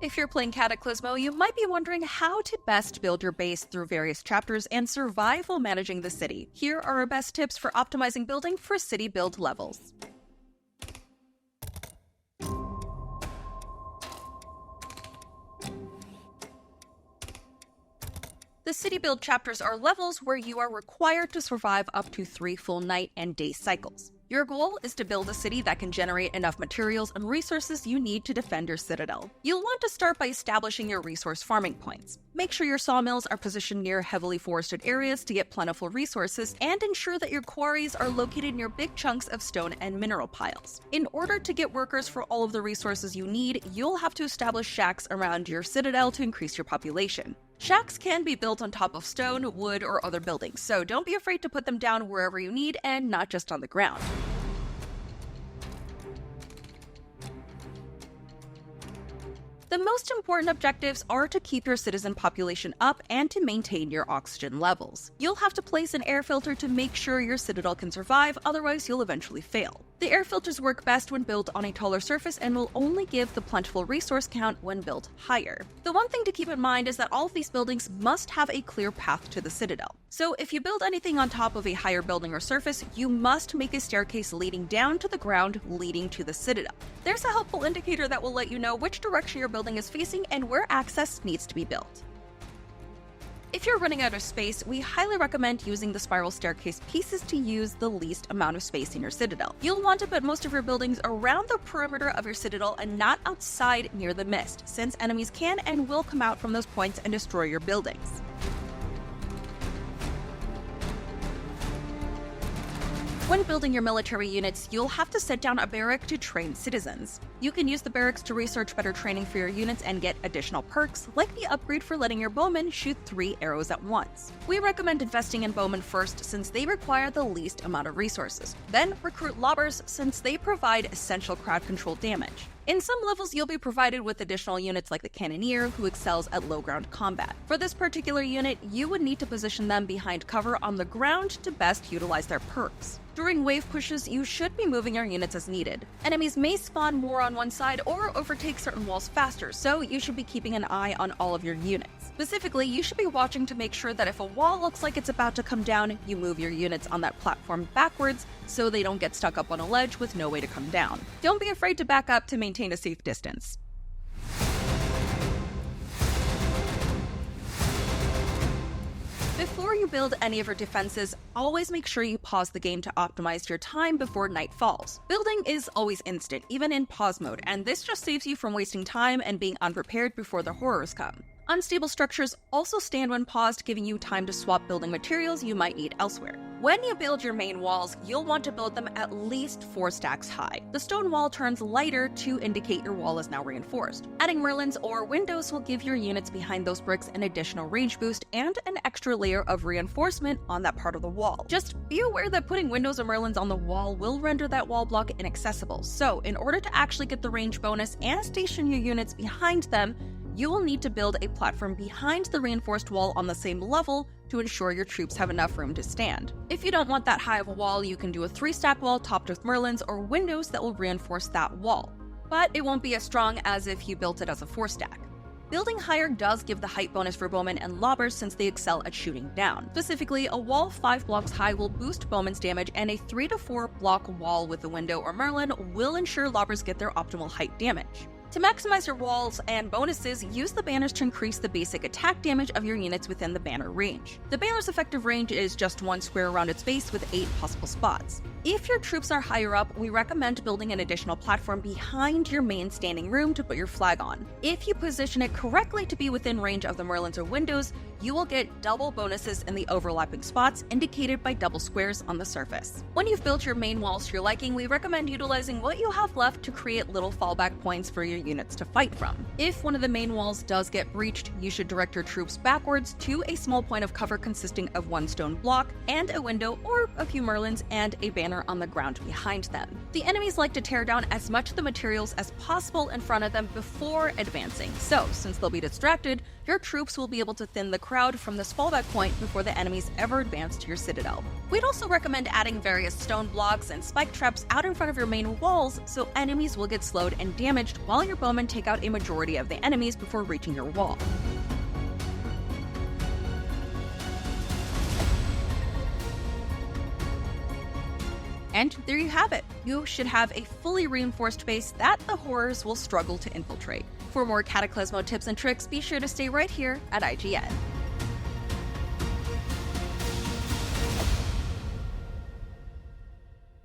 If you're playing Cataclismo, you might be wondering how to best build your base through various chapters and survive while managing the city. Here are our best tips for optimizing building for city build levels. The city build chapters are levels where you are required to survive up to 3 full night and day cycles. Your goal is to build a city that can generate enough materials and resources you need to defend your citadel. You'll want to start by establishing your resource farming points. Make sure your sawmills are positioned near heavily forested areas to get plentiful resources, and ensure that your quarries are located near big chunks of stone and mineral piles. In order to get workers for all of the resources you need, you'll have to establish shacks around your citadel to increase your population. Shacks can be built on top of stone, wood, or other buildings, so don't be afraid to put them down wherever you need and not just on the ground. The most important objectives are to keep your citizen population up and to maintain your oxygen levels. You'll have to place an air filter to make sure your citadel can survive, otherwise you'll eventually fail. The air filters work best when built on a taller surface and will only give the plentiful resource count when built higher. The one thing to keep in mind is that all of these buildings must have a clear path to the citadel. So if you build anything on top of a higher building or surface, you must make a staircase leading down to the ground leading to the citadel. There's a helpful indicator that will let you know which direction your building is facing and where access needs to be built. If you're running out of space, we highly recommend using the spiral staircase pieces to use the least amount of space in your citadel. You'll want to put most of your buildings around the perimeter of your citadel and not outside near the mist, since enemies can and will come out from those points and destroy your buildings. When building your military units, you'll have to set down a barrack to train citizens. You can use the barracks to research better training for your units and get additional perks, like the upgrade for letting your bowmen shoot 3 arrows at once. We recommend investing in bowmen first since they require the least amount of resources. Then recruit lobbers since they provide essential crowd control damage. In some levels, you'll be provided with additional units like the Cannoneer, who excels at low ground combat. For this particular unit, you would need to position them behind cover on the ground to best utilize their perks. During wave pushes, you should be moving your units as needed. Enemies may spawn more on one side or overtake certain walls faster, so you should be keeping an eye on all of your units. Specifically, you should be watching to make sure that if a wall looks like it's about to come down, you move your units on that platform backwards so they don't get stuck up on a ledge with no way to come down. Don't be afraid to back up to maintain a safe distance. Before you build any of your defenses, always make sure you pause the game to optimize your time before night falls. Building is always instant, even in pause mode, and this just saves you from wasting time and being unprepared before the horrors come. Unstable structures also stand when paused, giving you time to swap building materials you might need elsewhere. When you build your main walls, you'll want to build them at least 4 stacks high. The stone wall turns lighter to indicate your wall is now reinforced. Adding merlons or windows will give your units behind those bricks an additional range boost and an extra layer of reinforcement on that part of the wall. Just be aware that putting windows or merlons on the wall will render that wall block inaccessible, so in order to actually get the range bonus and station your units behind them, you will need to build a platform behind the reinforced wall on the same level to ensure your troops have enough room to stand. If you don't want that high of a wall, you can do a 3-stack wall topped with merlons or windows that will reinforce that wall, but it won't be as strong as if you built it as a 4-stack. Building higher does give the height bonus for bowmen and lobbers since they excel at shooting down. Specifically, a wall 5 blocks high will boost bowmen's damage, and a 3 to 4 block wall with a window or merlon will ensure lobbers get their optimal height damage. To maximize your walls and bonuses, use the banners to increase the basic attack damage of your units within the banner range. The banner's effective range is just 1 square around its base with 8 possible spots. If your troops are higher up, we recommend building an additional platform behind your main standing room to put your flag on. If you position it correctly to be within range of the merlons or windows, you will get double bonuses in the overlapping spots indicated by double squares on the surface. When you've built your main walls to your liking, we recommend utilizing what you have left to create little fallback points for your units to fight from. If one of the main walls does get breached, you should direct your troops backwards to a small point of cover consisting of 1 stone block and a window or a few merlons and a banner on the ground behind them. The enemies like to tear down as much of the materials as possible in front of them before advancing, so since they'll be distracted, your troops will be able to thin the crowd from this fallback point before the enemies ever advance to your citadel. We'd also recommend adding various stone blocks and spike traps out in front of your main walls so enemies will get slowed and damaged while your bowmen take out a majority of the enemies before reaching your wall. And there you have it. You should have a fully reinforced base that the horrors will struggle to infiltrate. For more Cataclismo tips and tricks, be sure to stay right here at IGN.